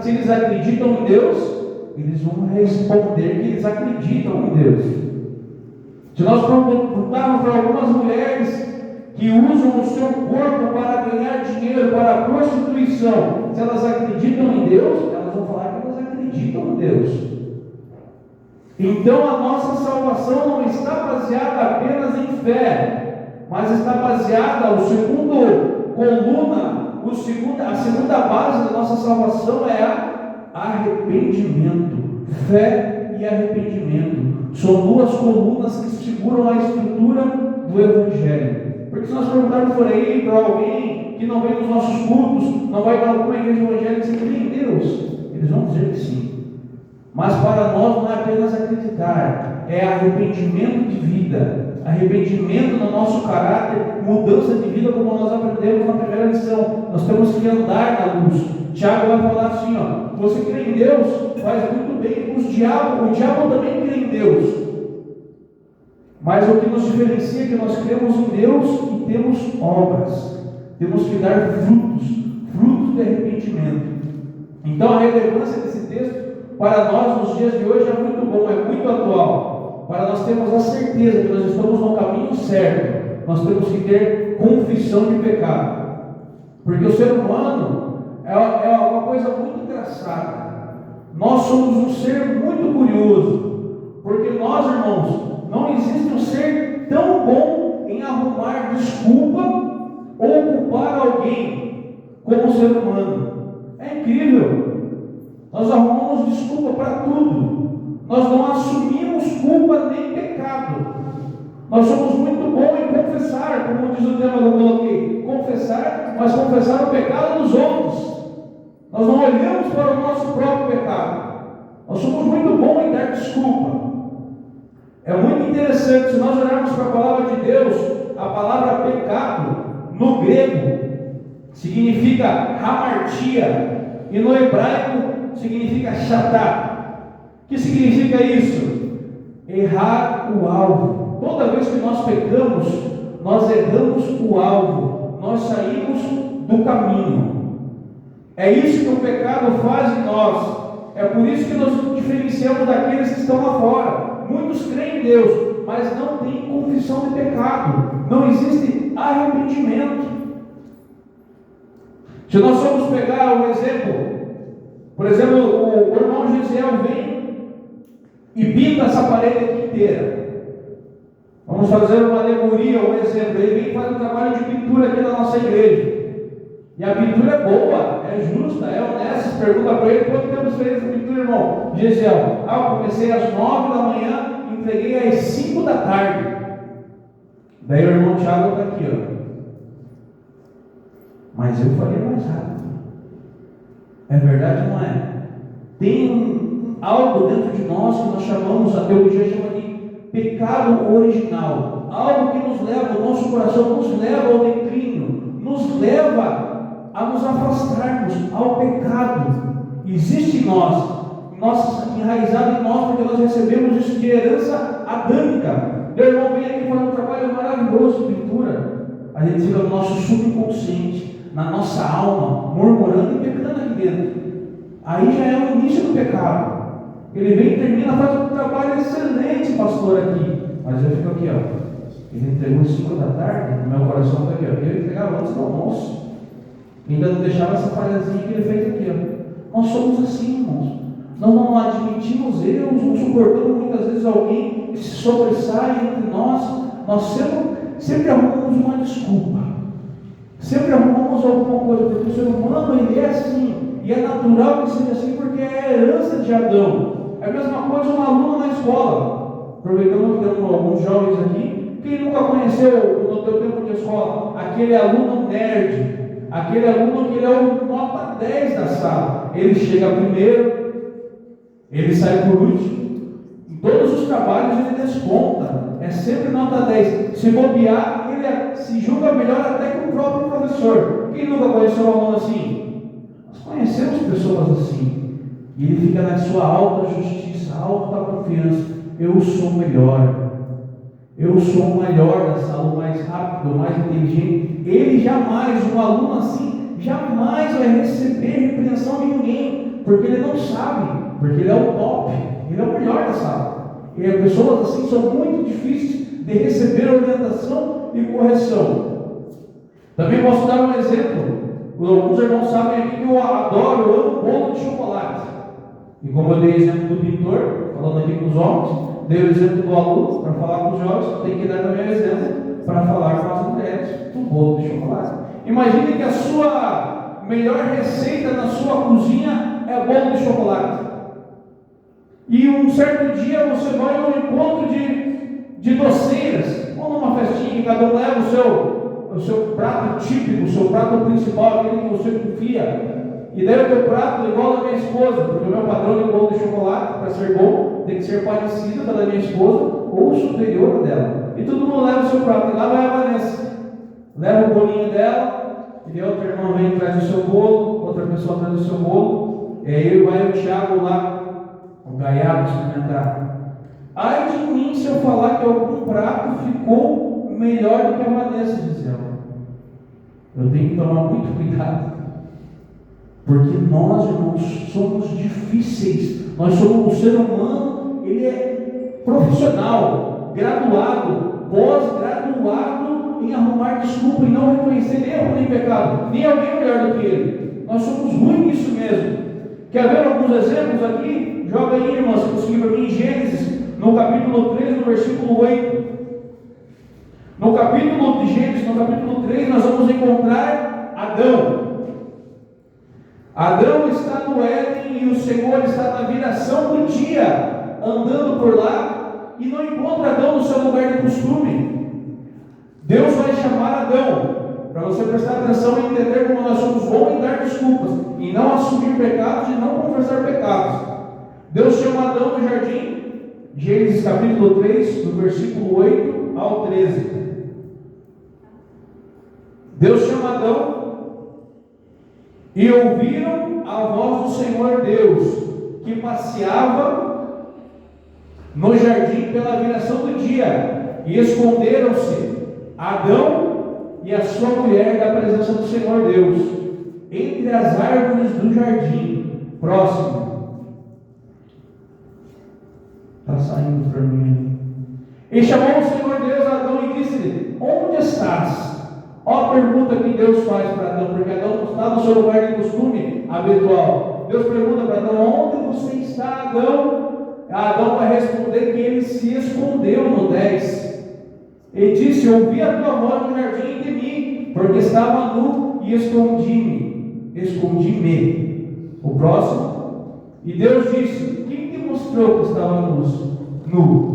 se eles acreditam em Deus, eles vão responder que eles acreditam em Deus. Se nós perguntarmos para algumas mulheres que usam o seu corpo para ganhar dinheiro, para a prostituição, se elas acreditam em Deus, elas vão falar que elas acreditam em Deus. Então a nossa salvação não está baseada apenas em fé, mas está baseada, a segunda base da nossa salvação é arrependimento. Fé e arrependimento são duas colunas que seguram a estrutura do Evangelho. Porque se nós perguntarmos por aí para alguém que não vem nos nossos cultos, não vai para alguma igreja evangélica, você crê em Deus? Eles vão dizer que sim. Mas para nós não é apenas acreditar, é arrependimento de vida, arrependimento no nosso caráter, mudança de vida, como nós aprendemos na primeira lição. Nós temos que andar na luz. Tiago vai falar assim, ó: você crê em Deus, faz muito bem. O diabo também crê em Deus. Mas o que nos diferencia é que nós cremos em Deus e temos obras. Temos que dar frutos de arrependimento. Então a relevância desse texto para nós nos dias de hoje é muito bom, é muito atual. Para nós termos a certeza que nós estamos no caminho certo, nós temos que ter confissão de pecado. Porque o ser humano é uma coisa muito engraçada. Nós somos um ser muito curioso. Porque nós, irmãos, não existe um ser tão bom em arrumar desculpa ou culpar alguém como o ser humano. É incrível. Nós arrumamos desculpa para tudo. Nós não assumimos culpa nem pecado. Nós somos muito bons em confessar, como diz o tema que eu coloquei. Confessar, mas confessar o pecado dos outros. Nós não olhamos para o nosso próprio pecado. Nós somos muito bons em dar desculpa. É muito interessante, se nós olharmos para a palavra de Deus, a palavra pecado, no grego, significa hamartia, e no hebraico significa chatá. O que significa isso? Errar o alvo. Toda vez que nós pecamos, nós erramos o alvo, nós saímos do caminho. É isso que o pecado faz em nós. É por isso que nós nos diferenciamos daqueles que estão lá fora. Muitos creem em Deus, mas não têm confissão de pecado. Não existe arrependimento. Se nós formos pegar um exemplo, por exemplo, o irmão Gisel vem e pinta essa parede aqui inteira. Vamos fazer uma alegoria, um exemplo. Ele vem e faz um trabalho de pintura aqui na nossa igreja. E a pintura é boa, é justa, é honesta. Pergunta para ele: quanto tempo você fez essa pintura, irmão? Gisel: eu comecei às 9 da manhã, entreguei às 5 da tarde. Daí o irmão Tiago está aqui, ó. Mas eu faria mais rápido. É verdade, não é? Tem algo dentro de nós que nós chamamos, a teologia chama de pecado original. Algo que nos leva, o nosso coração nos leva ao declínio, nos leva a nos afastarmos ao pecado. Existe em nós, enraizado em nós, porque nós recebemos isso de herança adâmica. Meu irmão vem aqui fazer um trabalho maravilhoso de pintura. A gente fica no nosso subconsciente, na nossa alma, murmurando e pecando aqui dentro. Aí já é o início do pecado. Ele vem e termina, faz um trabalho excelente, pastor, aqui. Mas eu fico aqui, ó. Ele entregou às 5 da tarde, meu coração está aqui, ó. Ele entregava antes do almoço. Ainda não deixava essa falhazinha que ele fez aqui, ó. Nós somos assim, irmãos. Nós não admitimos erros, não suportamos muitas vezes alguém que se sobressai entre nós. Nós sempre arrumamos uma desculpa. Sempre arrumamos alguma coisa, porque o ser humano ele é assim. E é natural que seja assim, porque é a herança de Adão. É a mesma coisa um aluno na escola. Aproveitando que temos alguns jovens aqui, quem nunca conheceu no teu tempo de escola aquele aluno nerd, aquele aluno que ele é o nota 10 da sala. Ele chega primeiro, ele sai por último. Em todos os trabalhos ele desponta. É sempre nota 10. Se bobear, ele se julga melhor até que o próprio professor. Quem nunca conheceu um aluno assim? Nós conhecemos pessoas assim. E ele fica na sua alta justiça, alta confiança. Eu sou melhor. Eu sou o melhor da sala, o mais rápido, o mais inteligente. Ele jamais, um aluno assim, jamais vai receber repreensão de ninguém. porque ele não sabe, porque ele é o top, ele é o melhor da sala. E pessoas assim são muito difíceis de receber orientação e correção. Também posso dar um exemplo. Alguns irmãos sabem aqui que eu adoro, eu amo bolo de chocolate. E como eu dei exemplo do pintor, falando aqui com os homens, dei o exemplo do aluno para falar com os jovens, tem que dar também o exemplo para falar com as mulheres do bolo de chocolate. Imagine que a sua melhor receita na sua cozinha é bolo de chocolate. E um certo dia você vai a um encontro de doceiras, ou numa festinha que cada um leva o seu prato típico, o seu prato principal, aquele que você confia. E daí o teu prato igual da minha esposa, porque o meu padrão de bolo de chocolate, para ser bom, tem que ser parecido com a da minha esposa ou superior a dela. E todo mundo leva o seu prato. E lá vai a Vanessa, leva o bolinho dela, e daí outra irmã vem e traz o seu bolo, outra pessoa traz o seu bolo, e aí vai o Thiago lá, o gaiato, experimentar. Ai de mim se eu falar que algum prato ficou melhor do que a Vanessa, diz ela. Eu tenho que tomar muito cuidado, porque nós, irmãos, somos difíceis. Nós somos, o ser humano, ele é profissional, graduado, pós-graduado em arrumar desculpa e não reconhecer erro nem pecado. Nem alguém melhor do que ele. Nós somos ruins nisso mesmo. Quer ver alguns exemplos aqui? Joga aí, irmãos, se conseguir para mim, em Gênesis, no capítulo 3, no versículo 8. No capítulo de Gênesis, no capítulo 3, nós vamos encontrar Adão. Adão está no Éden e o Senhor está na viração do dia, andando por lá, e não encontra Adão no seu lugar de costume. Deus vai chamar Adão, para você prestar atenção e entender como nós somos bons em dar desculpas, e não assumir pecados e não confessar pecados. Deus chama Adão no jardim, Gênesis capítulo 3, do versículo 8 ao 13. Deus chama Adão, e ouviram a voz do Senhor Deus, que passeava no jardim pela viração do dia, e esconderam-se Adão e a sua mulher da presença do Senhor Deus, entre as árvores do jardim. Próximo. Está saindo para mim. E chamou o Senhor Deus a Adão e disse-lhe: onde estás? Olha a pergunta que Deus faz para Adão, porque Adão não está no seu lugar de costume habitual. Deus pergunta para Adão: onde você está, Adão? Adão vai responder que ele se escondeu no 10. Ele disse: ouvi a tua voz no jardim de mim, porque estava nu e escondi-me. O próximo. E Deus disse: quem te mostrou que estava nu?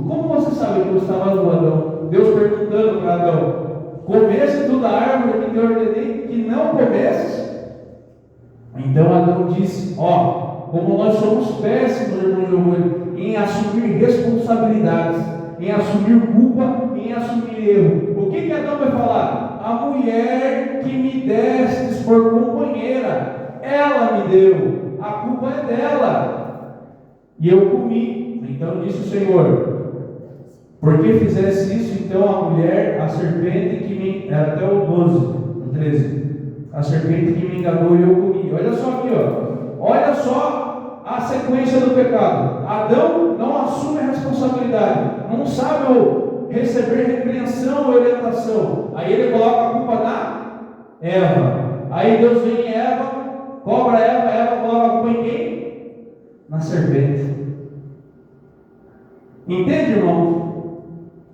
Como você sabe que eu estava nu, Adão? Deus perguntando para Adão: comesse tu da árvore que te ordenei que não comesses? Então Adão disse: como nós somos péssimos, irmãos, em assumir responsabilidades, em assumir culpa, em assumir erro. O que Adão vai falar? A mulher que me destes por companheira, ela me deu, a culpa é dela, e eu comi. Então disse o Senhor: por que fizesse isso, então, a mulher, a serpente que me... Era até o 12, o 13. A serpente que me enganou e eu comi. Olha só aqui, olha só a sequência do pecado. Adão não assume a responsabilidade, não sabe receber repreensão ou orientação. Aí ele coloca a culpa na Eva. Aí Deus vem em Eva, cobra Eva, Eva coloca a culpa em quem? Na serpente. Entende, irmão?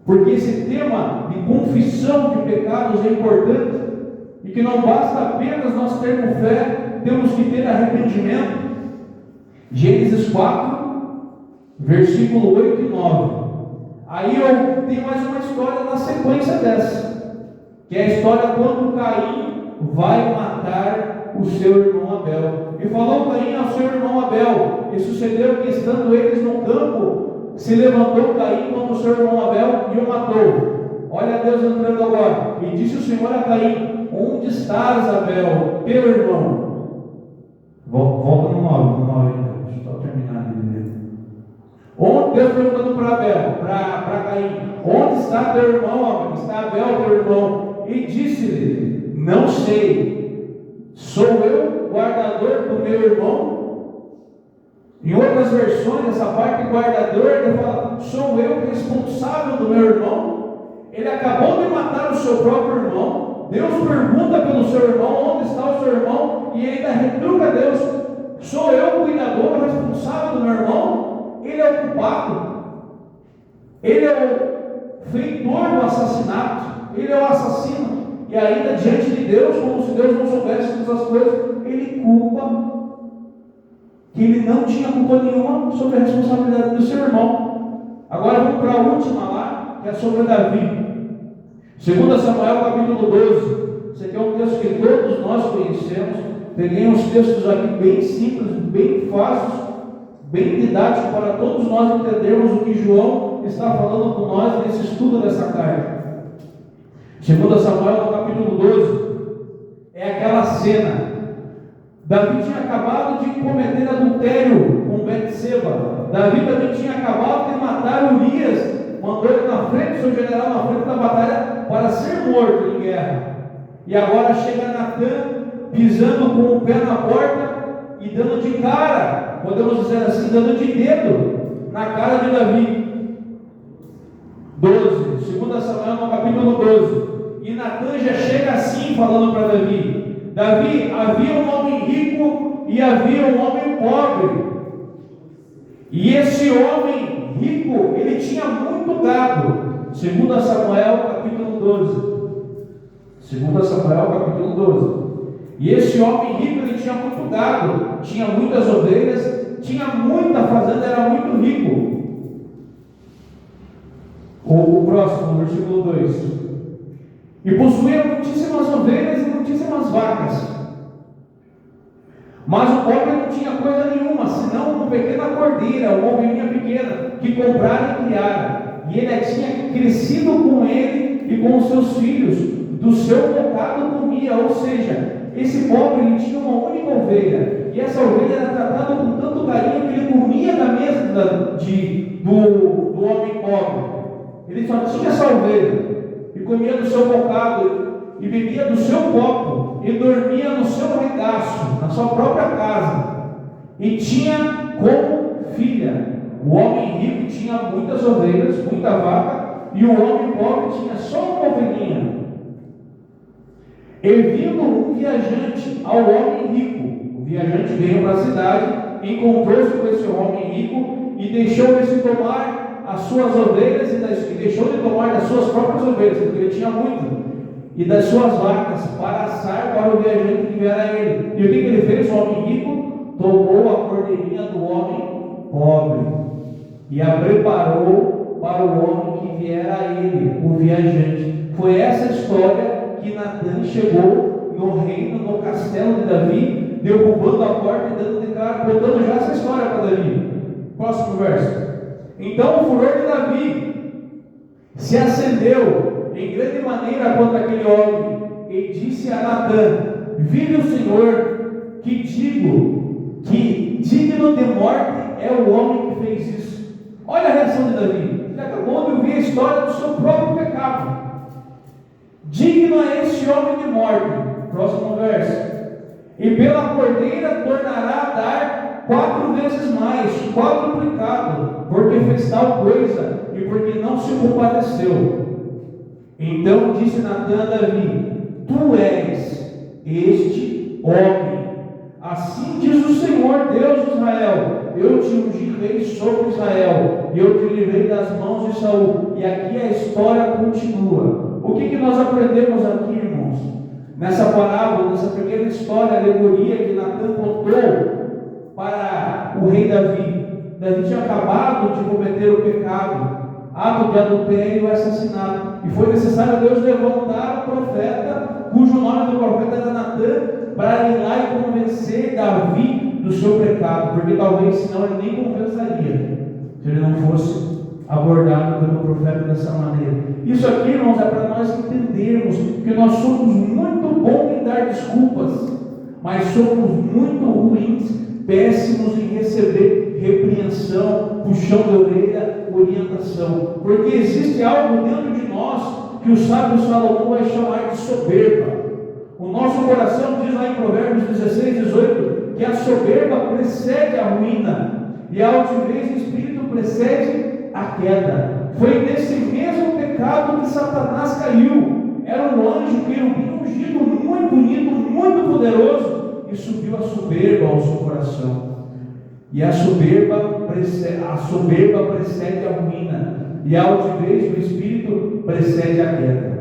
Porque esse tema de confissão de pecados é importante, e que não basta apenas nós termos fé, temos que ter arrependimento. Gênesis 4, versículo 8 e 9. Aí eu tenho mais uma história na sequência dessa, que é a história quando Caim vai matar o seu irmão Abel. E falou Caim ao seu irmão Abel, e sucedeu que, estando eles no campo, se levantou Caim contra o seu irmão Abel e o matou. Olha Deus entrando agora. E disse o Senhor a Caim: onde estás, Abel, teu irmão? Volta no 9, deixa eu só terminar de ler. Deus perguntando para Abel, para Caim: onde está teu irmão, Abel? Está Abel, teu irmão? E disse-lhe: não sei, sou eu guardador do meu irmão? Em outras versões, essa parte guardador, ele fala: sou eu responsável do meu irmão? Ele acabou de matar o seu próprio irmão. Deus pergunta pelo seu irmão: onde está o seu irmão? E ele ainda retruca a Deus: sou eu o cuidador, o responsável do meu irmão? Ele é o culpado. Ele é o feitor do assassinato. Ele é o assassino. E ainda diante de Deus, como se Deus não soubesse todas as coisas, ele culpa que ele não tinha culpa nenhuma sobre a responsabilidade do seu irmão. Agora vamos para a última lá, que é sobre Davi. 2 Samuel capítulo 12. Esse aqui é um texto que todos nós conhecemos. Peguei uns textos aqui bem simples, bem fáceis, bem didáticos, para todos nós entendermos o que João está falando com nós nesse estudo dessa carta. 2 Samuel capítulo 12 é aquela cena. Davi tinha acabado de cometer adultério com Betseba. Davi também tinha acabado de matar Urias, mandou ele na frente, seu general na frente da batalha, para ser morto em guerra. E agora chega Natã, pisando com o pé na porta e dando de cara, podemos dizer assim, dando de dedo na cara de Davi. 2 Samuel no capítulo 12. E Natã já chega assim falando para Davi: Davi, havia um homem rico e havia um homem pobre. E esse homem rico, ele tinha muito gado. 2 Samuel capítulo 12. 2 Samuel capítulo 12. E esse homem rico, ele tinha muito gado, tinha muitas ovelhas, tinha muita fazenda, era muito rico. O próximo, versículo 2. E possuía muitíssimas ovelhas e muitíssimas vacas. Mas o pobre não tinha coisa nenhuma, senão uma pequena cordeira, uma ovelhinha pequena, que comprara e criara. E ele tinha crescido com ele e com os seus filhos, do seu bocado comia. Ou seja, esse pobre, ele tinha uma única ovelha, e essa ovelha era tratada com tanto carinho que ele comia da mesa do homem pobre. Ele só tinha essa ovelha, e comia do seu bocado, e bebia do seu copo, e dormia no seu regaço, na sua própria casa, e tinha como filha. O homem rico tinha muitas ovelhas, muita vaca, e o homem pobre tinha só uma ovelhinha. E vindo um viajante ao homem rico, o viajante veio para a cidade, encontrou-se com esse homem rico, e deixou de se tomar as suas ovelhas, e deixou de tomar das suas próprias ovelhas, porque ele tinha muito, e das suas vacas, para assar para o viajante que viera a ele. E o que ele fez? O homem rico tomou a cordeirinha do homem pobre, e a preparou para o homem que viera a ele, o viajante. Foi essa história que Natã chegou no reino, no castelo de Davi, derrubando a porta e dando de cara, contando já essa história para Davi. Próximo verso. Então o furor de Davi se acendeu em grande maneira contra aquele homem, e disse a Natã: vive o Senhor, que digo que digno de morte é o homem que fez isso. Olha a reação de Davi. Ele acabou de ouvir a história do seu próprio pecado. Digno é este homem de morte. Próximo verso. E pela cordeira tornará a dar 4 vezes mais, quadruplicado, porque fez tal coisa e porque não se compadeceu. Então disse Natã a Davi: tu és este homem. Assim diz o Senhor Deus de Israel: eu te ungi rei sobre Israel, e eu te livrei das mãos de Saul. E aqui a história continua. O que nós aprendemos aqui, irmãos? Nessa parábola, nessa pequena história, alegoria que Natã contou para o rei Davi. Davi tinha acabado de cometer o pecado, ato de adultério e assassinato. E foi necessário Deus levantar um profeta, cujo nome do profeta era Natã, para ir lá e convencer Davi do seu pecado, porque talvez senão ele nem convenceria, se ele não fosse abordado pelo profeta dessa maneira. Isso aqui, irmãos, é para nós entendermos que nós somos muito bons em dar desculpas, mas somos muito ruins, péssimos em receber repreensão, puxão de orelha, orientação, porque existe algo dentro de nós que o sábio Salomão vai chamar de soberba. O nosso coração diz lá em Provérbios 16, 18, que a soberba precede a ruína. e a altivez do espírito precede a queda. Foi nesse mesmo pecado que Satanás caiu. Era um anjo querubim ungido, muito bonito, muito poderoso, e subiu a soberba ao seu coração. E a soberba precede a ruína, e a altivez do espírito precede a queda.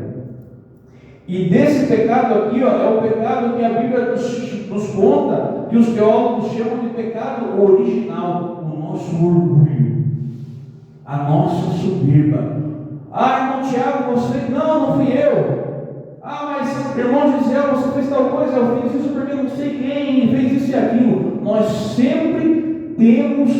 E desse pecado aqui, é o pecado que a Bíblia nos conta, que os teólogos chamam de pecado original, o nosso orgulho, a nossa soberba. Irmão Tiago, você... Não fui eu. Mas irmão Gisele, você fez tal coisa, eu fiz isso porque não sei quem fez isso e aquilo. Nós sempre temos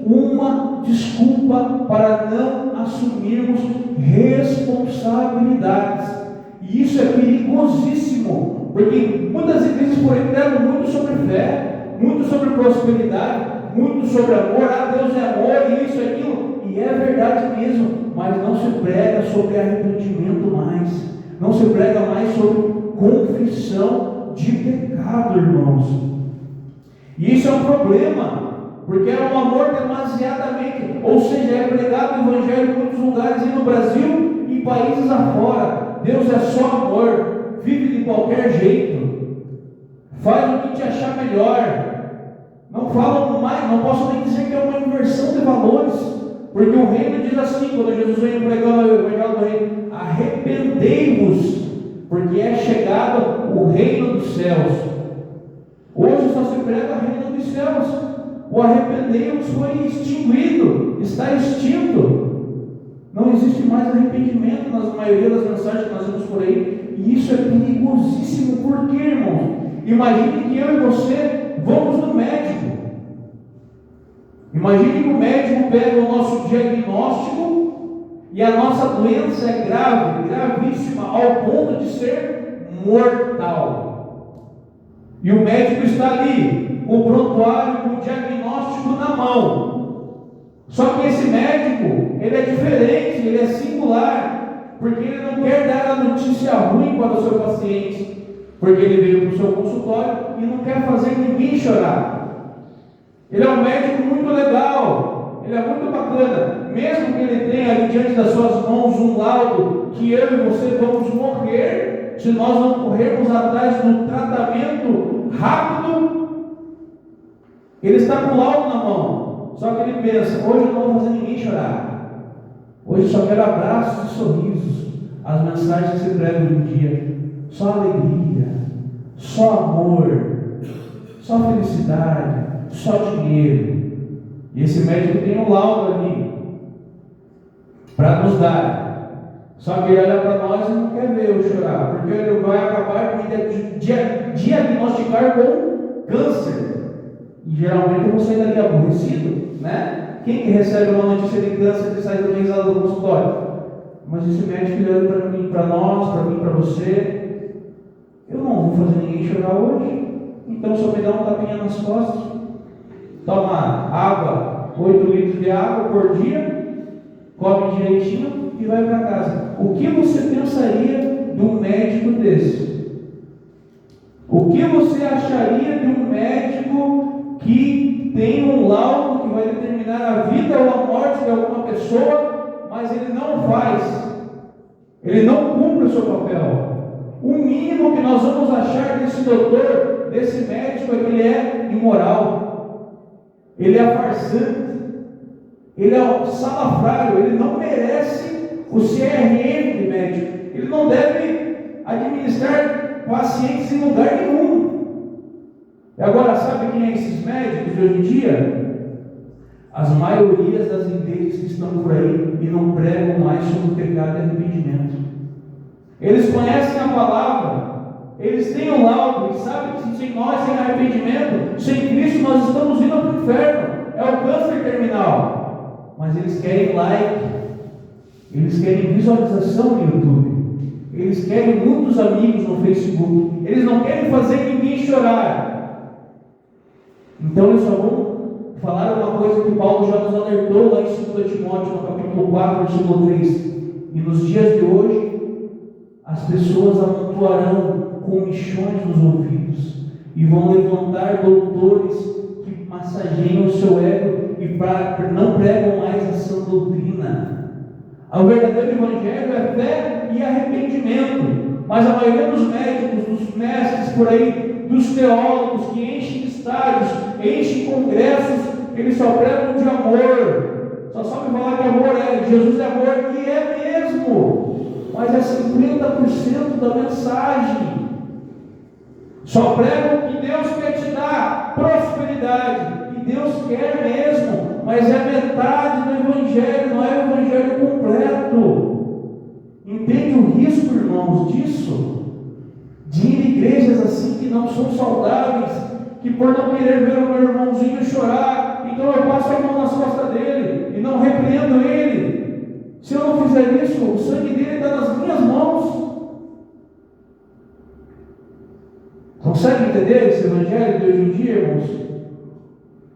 uma desculpa para não assumirmos responsabilidades. E isso é perigosíssimo, porque muitas igrejas por aí pregam muito sobre fé, muito sobre prosperidade, muito sobre amor. Deus é amor, e isso e aquilo, e é verdade mesmo, mas não se prega sobre arrependimento mais, não se prega mais sobre confissão de pecado, irmãos. E isso é um problema, porque é um amor demasiadamente, ou seja, é pregado o evangelho em muitos lugares, e no Brasil e países afora. Deus é só amor, vive de qualquer jeito, faz o que te achar melhor. Não falam mais, não posso nem dizer que é uma inversão de valores, porque o reino diz assim, quando Jesus vem pregando o evangelho do reino: arrependei-vos, porque é chegado o reino dos céus. Hoje só se prega o reino dos céus. O arrependei-vos foi extinguido, está extinto. Não existe mais arrependimento na maioria das mensagens que nós vemos por aí. E isso é perigosíssimo. Por quê, irmão? Imagine que eu e você vamos no médico. Imagine que o médico pega o nosso diagnóstico e a nossa doença é grave, gravíssima, ao ponto de ser mortal. E o médico está ali, com o prontuário, com o diagnóstico na mão. Só que esse médico, ele é diferente, ele é singular, porque ele não quer dar a notícia ruim para o seu paciente, porque ele veio para o seu consultório e não quer fazer ninguém chorar. Ele é um médico muito legal, ele é muito bacana, mesmo que ele tenha ali diante das suas mãos um laudo que eu e você vamos morrer, se nós não corrermos atrás do tratamento rápido. Ele está com o laudo na mão. Só que ele pensa: hoje eu não vou fazer ninguém chorar. Hoje eu só quero abraços e sorrisos. As mensagens que se pregam hoje em dia: só alegria, só amor, só felicidade, só dinheiro. E esse médico tem um laudo ali para nos dar. Só que ele olha para nós e não quer ver eu chorar, porque ele vai acabar por diagnosticar com câncer. E geralmente eu vou sair dali aborrecido, né? Quem que recebe uma notícia de câncer e sai da risada do consultório? Mas esse médico olha para mim, para nós, para mim, para você: eu não vou fazer ninguém chorar hoje, então só me dá um tapinha nas costas, toma água, 8 litros de água por dia, come direitinho e vai para casa. O que você pensaria de um médico desse? O que você acharia de um médico que tem um laudo que vai determinar a vida ou a morte de alguma pessoa, mas ele não faz, ele não cumpre o seu papel? O mínimo que nós vamos achar desse doutor, desse médico, é que ele é imoral, ele é farsante, ele é um salafrário, ele não merece o CRM de médico, ele não deve administrar pacientes em lugar nenhum. E agora, sabe quem é esses médicos de hoje em dia? As maiorias das igrejas que estão por aí e não pregam mais sobre o pecado e arrependimento. Eles conhecem a palavra, eles têm o laudo e sabem que sem nós, sem arrependimento, sem Cristo, nós estamos indo para o inferno. É o câncer terminal. Mas eles querem like, eles querem visualização no YouTube, eles querem muitos amigos no Facebook, eles não querem fazer ninguém chorar. Então eles só vão falar uma coisa que Paulo já nos alertou lá em 2 Timóteo, no capítulo 4, versículo 3. E nos dias de hoje, as pessoas amontoarão comichões nos ouvidos e vão levantar doutores que massageiam o seu ego e não pregam mais a sã doutrina. O verdadeiro evangelho é fé e arrependimento. Mas a maioria dos médicos, dos mestres por aí, dos teólogos que enchem estádios, enchem congressos, eles só pregam de amor. Só sabem falar que amor é, Jesus é amor, e é mesmo. Mas é 50% da mensagem. Só pregam que Deus quer te dar prosperidade, e Deus quer mesmo, mas é metade do evangelho, não é o evangelho completo. Entende o risco, irmãos, disso? De ir em igrejas assim que não são saudáveis, que por não querer ver o meu irmãozinho chorar, então eu passo a mão nas costas dele e não repreendo ele. Se eu não fizer isso, o sangue dele está nas minhas mãos. Consegue entender esse evangelho de hoje em dia, irmãos?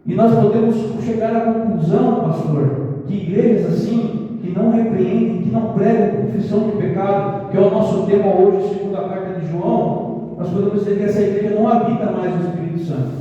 E nós podemos chegar à conclusão, pastor, que igrejas assim, que não repreendem, que não pregam confissão de pecado, que é o nosso tema hoje, segundo a carta de João, nós podemos dizer que essa igreja não habita mais o Espírito Santo.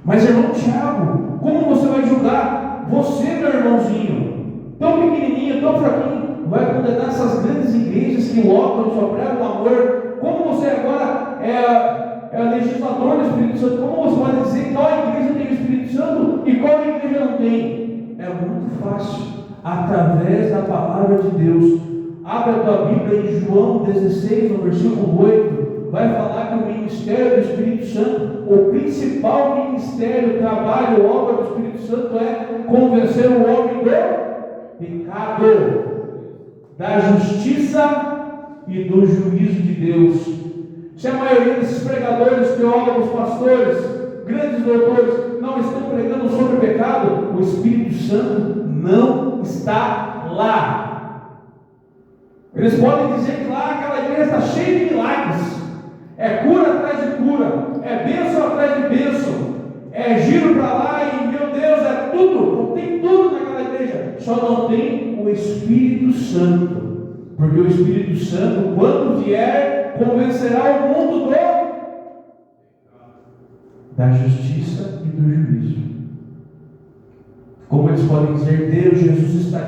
Mas, irmão Tiago, como você vai julgar? Você, meu irmãozinho, tão pequenininho, tão fraquinho, vai condenar essas grandes igrejas que lotam e só pregam o amor? Como você agora é legislador do Espírito Santo? Como você vai dizer qual igreja tem o Espírito Santo e qual igreja não tem? É muito fácil, através da palavra de Deus. Abre a tua Bíblia em João 16, no versículo 8. Vai falar que o ministério do Espírito Santo, o principal ministério, trabalho, obra do Espírito Santo é convencer o homem do pecado, da justiça e do juízo de Deus. Se a maioria desses pregadores, teólogos, pastores, grandes doutores não estão pregando sobre o pecado, o Espírito Santo não está lá. Eles podem dizer que lá aquela igreja está cheia de milagres, é cura atrás de cura, é bênção atrás de bênção, é giro para lá e meu Deus, é tudo, tem tudo naquela igreja, só não tem o Espírito Santo, porque o Espírito Santo, quando vier, convencerá o mundo da justiça e do juízo. Como eles podem dizer, Deus, Jesus está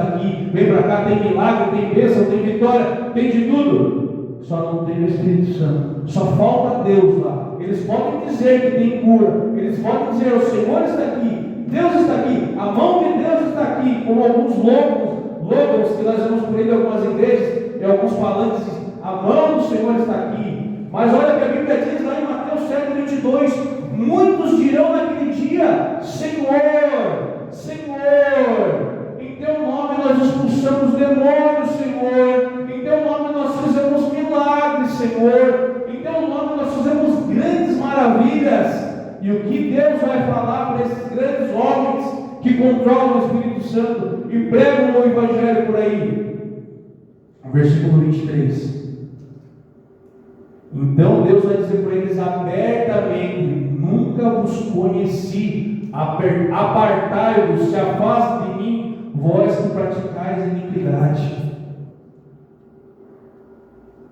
aqui, vem para cá, tem milagre, tem bênção, tem vitória, tem de tudo. Só não tem o Espírito Santo, só falta Deus lá. Eles podem dizer que tem cura, eles podem dizer, o Senhor está aqui, Deus está aqui, a mão de Deus está aqui, como alguns logos que nós vemos por aí em algumas igrejas, e alguns falantes, a mão do Senhor está aqui. Mas olha que a Bíblia diz lá em Mateus 7:22, muitos dirão naquele dia, Senhor, Senhor, em teu nome nós expulsamos demônios, Senhor, em teu nome nós fizemos milagres, Senhor, em teu nome nós fizemos grandes maravilhas. E o que Deus vai falar para esses grandes homens que controlam o Espírito Santo e pregam o Evangelho por aí? Versículo 23. Então Deus vai dizer para eles abertamente, nunca vos conheci, apartai-vos, se afaste de mim, vós que praticais iniquidade.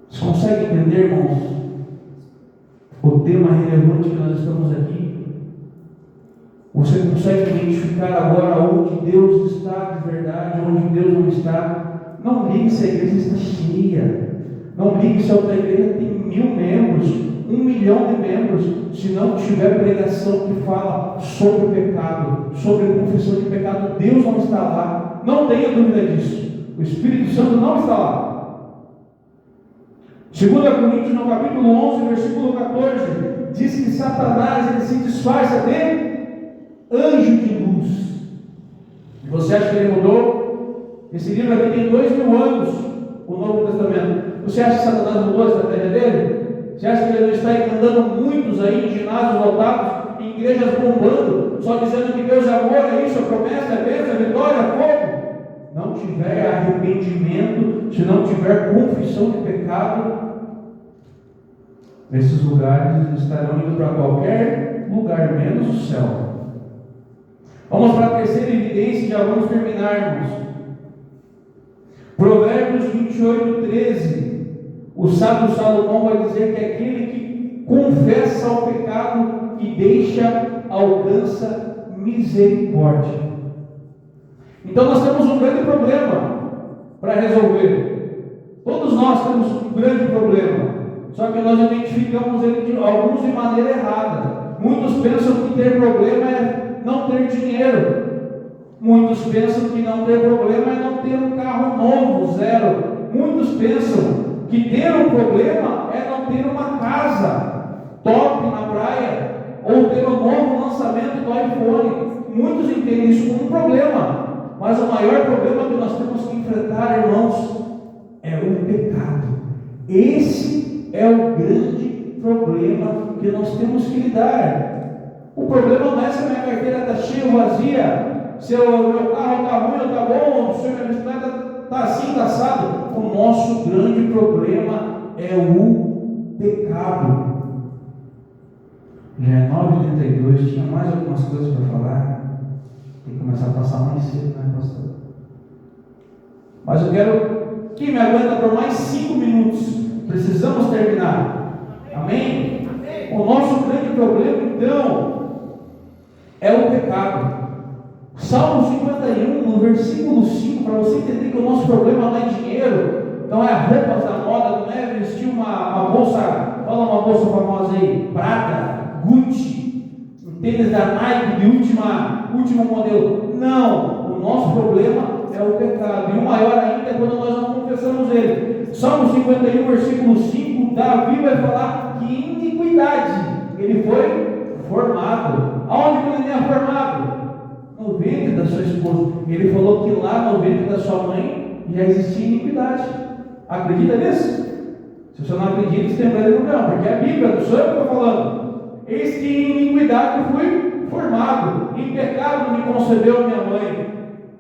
Vocês conseguem entender, irmãos, o tema relevante que nós estamos aqui? Você consegue identificar agora onde Deus está de verdade, onde Deus não está? Não ligue se a igreja está cheia, não ligue se a outra igreja tem 1000 membros, 1 milhão de membros, se não tiver pregação que fala sobre o pecado, sobre a confissão de pecado, Deus não está lá. Não tenha dúvida disso, o Espírito Santo não está lá. 2 Coríntios, no capítulo 11, versículo 14, diz que Satanás ele se disfarça de anjo de luz. E você acha que ele mudou? Esse livro aqui tem 2000 anos, o Novo Testamento. Você acha que Satanás mudou a estratégia dele? Você acha que ele não está enganando muitos aí em ginásios lotados, em igrejas bombando, só dizendo que Deus é amor, é isso, a promessa, é bênção, é vitória, é fogo? Não tiver arrependimento, se não tiver confissão de pecado, nesses lugares eles estarão indo para qualquer lugar, menos o céu. Vamos para a terceira evidência e já vamos terminar, irmãos. Provérbios 28:13. O sábio Salomão vai dizer que aquele que confessa o pecado e deixa, alcança misericórdia. Então nós temos um grande problema para resolver. Todos nós temos um grande problema, só que nós identificamos ele alguns de maneira errada. Muitos pensam que ter problema é não ter dinheiro. Muitos pensam que não ter problema é não ter um carro novo, zero. Muitos pensam que ter um problema é não ter uma casa top na praia, ou ter um novo lançamento do iPhone. Muitos entendem isso como um problema, mas o maior problema que nós temos que enfrentar, irmãos, é o pecado. Esse é o grande problema que nós temos que lidar. O problema não é se a minha carteira está cheia ou vazia, se o meu carro está ruim ou está bom, se a minha bicicleta está assim, está assado. O nosso grande problema é o pecado. Já é 9h32, tinha mais algumas coisas para falar. Tem que começar a passar mais cedo, né, pastor? Mas eu quero. Quem me aguenta por mais 5 minutos? Precisamos terminar. Amém? O nosso grande problema, então, é o pecado. Salmo 51, no versículo 5, para você entender que o nosso problema não é dinheiro, não é roupas da moda, não é vestir uma bolsa, fala uma bolsa famosa aí, Prada, Gucci, um tênis da Nike de último modelo. Não, o nosso problema é o pecado, e o maior ainda é quando nós não confessamos ele. Salmo 51, versículo 5, Davi vai falar que em iniquidade ele foi formado. Aonde que ele é formado? No ventre da sua esposa. Ele falou que lá no ventre da sua mãe já existia iniquidade. Acredita nisso? Se você não acredita, você tem um grande problema, porque é a Bíblia, não sou eu que estou falando. Eis que em iniquidade fui formado, em pecado me concebeu minha mãe.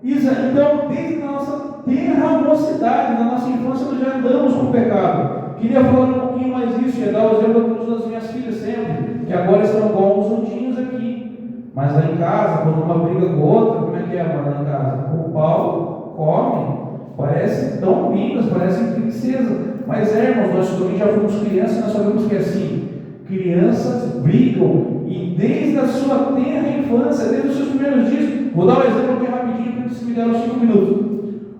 Então, desde a nossa tenra mocidade, na nossa infância, nós já andamos com o pecado. Queria falar um pouquinho mais disso, ia dar o exemplo das minhas filhas sempre, que agora estão bons juntinhos aqui. Mas lá em casa, quando uma briga com outra, como é que é lá em casa? O pau come, parece tão lindas, parecem princesas. Mas irmãos, nós também já fomos crianças, nós sabemos que é assim. Crianças brigam, e desde a sua tenra infância, desde os seus primeiros dias. Vou dar um exemplo bem rapidinho, porque se me deram 5 minutos.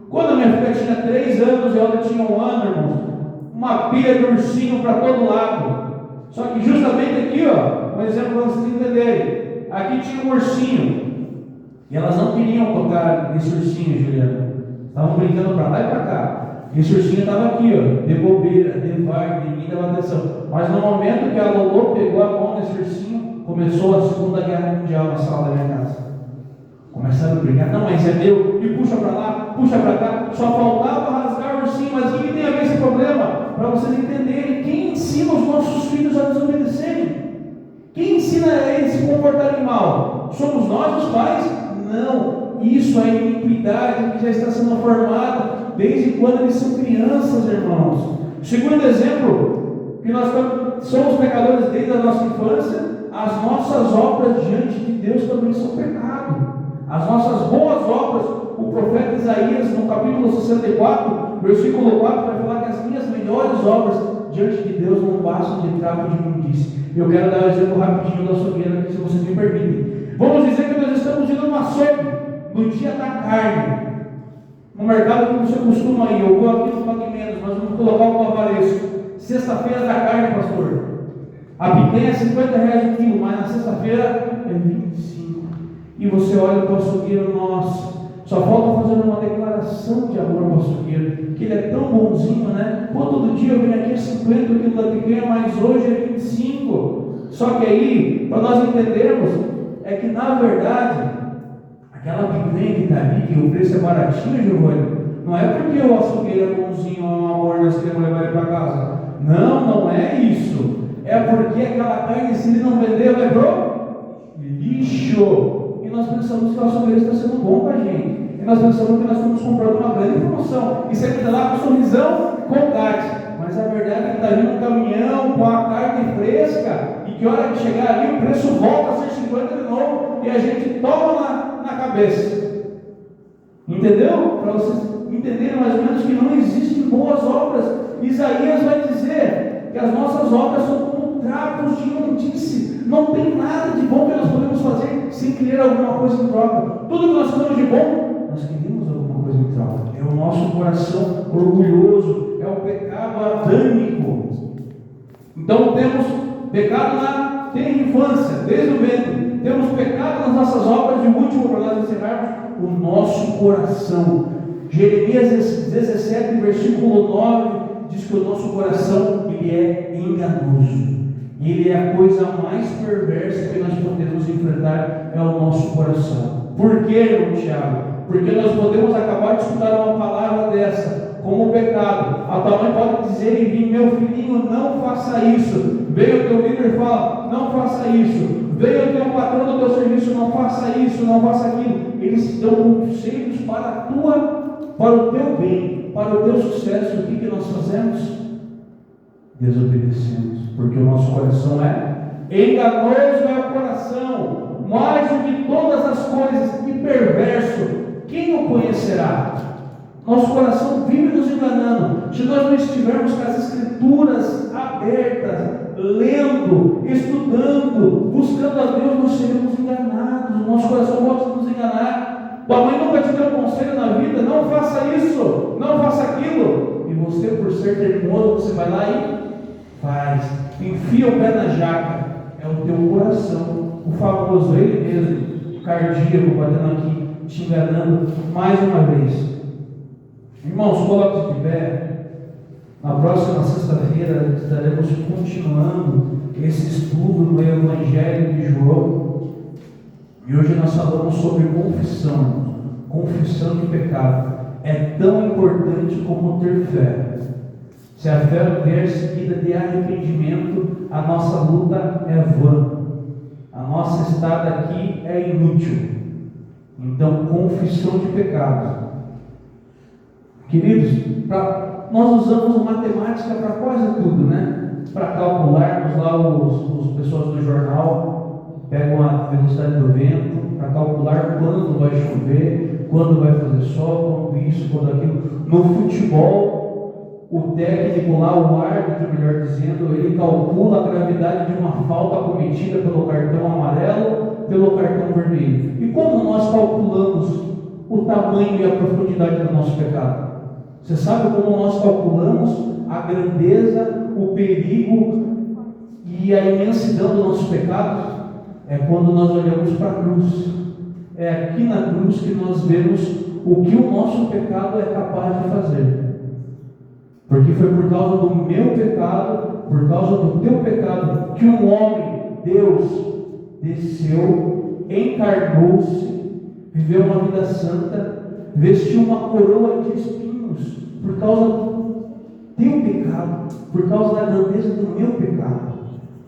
Quando a minha filha tinha 3 anos e a outra tinha 1 ano, irmãos, uma pilha de ursinho para todo lado. Só que justamente aqui, ó, um exemplo para vocês entenderem. Aqui tinha um ursinho, e elas não queriam tocar nesse ursinho, Juliana. Estavam brincando para lá e para cá. Esse ursinho estava aqui, ó, de bobeira, de vaga, ninguém dava atenção. Mas no momento que a Lolo pegou a mão nesse ursinho, começou a Segunda Guerra Mundial na sala da minha casa. Começaram a brigar, não, mas é meu, e puxa para lá, puxa para cá. Só faltava rasgar o ursinho, mas o que tem a ver esse problema? Para vocês entenderem, quem ensina os nossos filhos a desobedecerem? Quem ensina a eles se comportarem mal? Somos nós, os pais? Não, isso é iniquidade que já está sendo formada desde quando eles são crianças, irmãos. Segundo exemplo, que nós somos pecadores desde a nossa infância, as nossas obras diante de Deus também são pecado. As nossas boas obras, o profeta Isaías, no capítulo 64, versículo 4, vai falar que as minhas melhores obras diante de Deus não passam de trapo de imundícia. Eu quero dar um exemplo rapidinho da açougueira aqui, se vocês me permitem. Vamos dizer que nós estamos indo no açougue, no dia da carne. No mercado que você costuma ir, eu vou aqui no Pague Menos, mas vamos colocar o avareço. Sexta-feira da carne, pastor. A picanha é R$50 o quilo, mas na sexta-feira é 25. E você olha para o açougueiro, nossa, só falta fazer uma declaração de amor para o açougueiro, que ele é tão bonzinho, né? Pô, todo dia eu venho aqui 50 quilos da picanha, mas hoje é 25. Só que aí, para nós entendermos, é que na verdade, aquela picanha que está ali, que o preço é baratinho, Giovanni, não é porque o açougueiro é bonzinho, é um amor, nós queremos levar ele para casa. Não, não é isso. É porque aquela carne, se ele não vender, vai pro lixo. E nós pensamos que o açougueiro está sendo bom para a gente. E nós pensamos que nós estamos comprando uma grande promoção. E você entra lá com um sorrisão, Colgate. Mas a verdade é que está vindo um caminhão com a carne fresca. E que hora que chegar ali, o preço volta a ser 50 de novo. E a gente toma na cabeça. Entendeu? Para vocês entenderem mais ou menos que não existem boas obras. Isaías vai dizer que as nossas obras são como trapos de imundície. Não tem nada de bom que nós podemos fazer sem querer alguma coisa em troca. Tudo que nós temos de bom, nós queremos alguma coisa em troca. É o nosso coração orgulhoso, é o pecado adâmico. Então temos pecado na tenra infância, desde o ventre. Temos pecado nas nossas obras, e o último para nós encerrarmos, o nosso coração. Jeremias 17, versículo 9, diz que o nosso coração ele é enganoso. Ele é a coisa mais perversa que nós podemos enfrentar, é o nosso coração. Por quê, irmão Tiago? Porque nós podemos acabar de escutar uma palavra dessa, como pecado. A tua mãe pode dizer e vir: meu filhinho, não faça isso. Veio o teu líder e fala: não faça isso. Veio o teu patrão do teu serviço: não faça isso, não faça aquilo. Eles dão conselhos para o teu bem, para o teu sucesso. O que nós fazemos? Desobedecemos, porque o nosso coração enganoso é o coração, mais do que todas as coisas, e perverso, quem o conhecerá? Nosso coração vive nos enganando. Se nós não estivermos com as escrituras abertas, lendo, estudando, buscando a Deus, nós seremos enganados. O nosso coração pode nos enganar. Tua mãe nunca te deu conselho na vida: não faça isso, não faça aquilo, e você, por ser teimoso, você vai lá e faz, enfia o pé na jaca. É o teu coração, o famoso, ele mesmo, cardíaco, batendo aqui, te enganando mais uma vez. Irmãos, coloque de pé. Na próxima sexta-feira estaremos continuando esse estudo do Evangelho de João, e hoje nós falamos sobre confissão de pecado. É tão importante como ter fé. Se a fé não vier seguida de arrependimento, a nossa luta é vã, a nossa estada aqui é inútil. Então, confissão de pecado. Queridos, nós usamos matemática para quase tudo, né? Para calcularmos lá, os pessoas do jornal pegam a velocidade do vento para calcular quando vai chover, quando vai fazer sol, quando isso, quando aquilo. No futebol, o técnico lá, o árbitro, melhor dizendo, ele calcula a gravidade de uma falta cometida pelo cartão amarelo, pelo cartão vermelho. E como nós calculamos o tamanho e a profundidade do nosso pecado? Você sabe como nós calculamos a grandeza, o perigo e a imensidão do nosso pecado? É quando nós olhamos para a cruz. É aqui na cruz que nós vemos o que o nosso pecado é capaz de fazer. Porque foi por causa do meu pecado, por causa do teu pecado, que um homem, Deus, desceu, encarnou-se, viveu uma vida santa, vestiu uma coroa de espinhos, por causa do teu pecado, por causa da grandeza do meu pecado.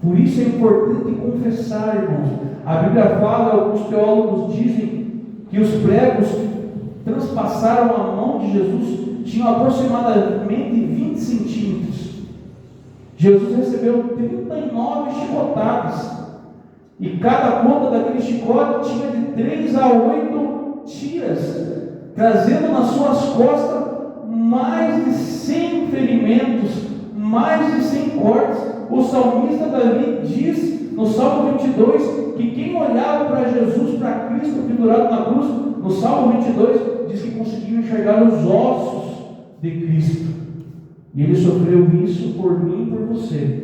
Por isso é importante confessar, irmãos. A Bíblia fala, alguns teólogos dizem que os pregos que transpassaram a mão de Jesus tinham aproximadamente 20 centímetros. Jesus recebeu 39 chicotadas, e cada ponta daquele chicote tinha de 3 a 8 tiras, trazendo nas suas costas mais de 100 ferimentos, mais de 100 cortes. O salmista Davi diz no Salmo 22 que quem olhava para Jesus, para Cristo pendurado na cruz, no Salmo 22 diz que conseguiu enxergar os ossos de Cristo. E ele sofreu isso por mim e por você.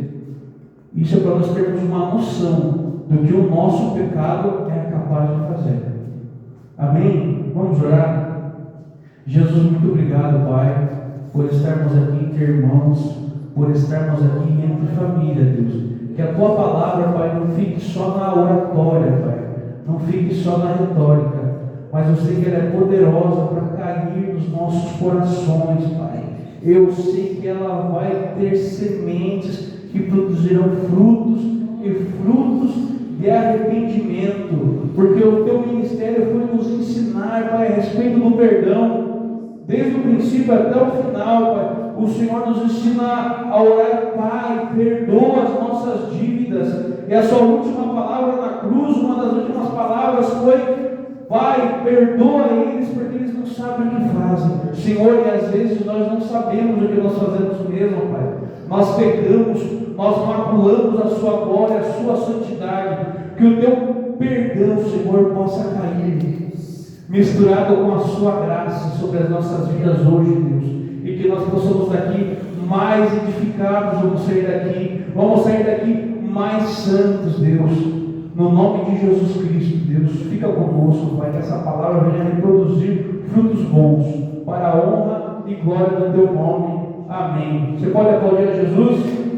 Isso é para nós termos uma noção do que o nosso pecado é capaz de fazer. Amém? Vamos orar. Jesus, muito obrigado, Pai, por estarmos aqui entre irmãos, por estarmos aqui entre família, Deus. Que a Tua palavra, Pai, não fique só na oratória, Pai, não fique só na retórica, mas eu sei que ela é poderosa para cair nos nossos corações, Pai. Eu sei que ela vai ter sementes que produzirão frutos e frutos de arrependimento, porque o Teu ministério foi nos ensinar, Pai, a respeito do perdão. Desde o princípio até o final, Pai, o Senhor nos ensina a orar: Pai, perdoa as nossas dívidas. E a sua última palavra na cruz, uma das últimas palavras foi: Pai, perdoa eles porque eles não sabem o que fazem. Senhor, e às vezes nós não sabemos o que nós fazemos mesmo, Pai. Nós pecamos, nós maculamos a sua glória, a sua santidade. Que o teu perdão, Senhor, possa cair, misturado com a sua graça sobre as nossas vidas hoje, Deus. E que nós possamos daqui mais edificados, vamos sair daqui mais santos, Deus. No nome de Jesus Cristo, Deus, fica conosco, Pai, que essa palavra venha reproduzir frutos bons, para a honra e glória do teu nome. Amém. Você pode aplaudir a Jesus?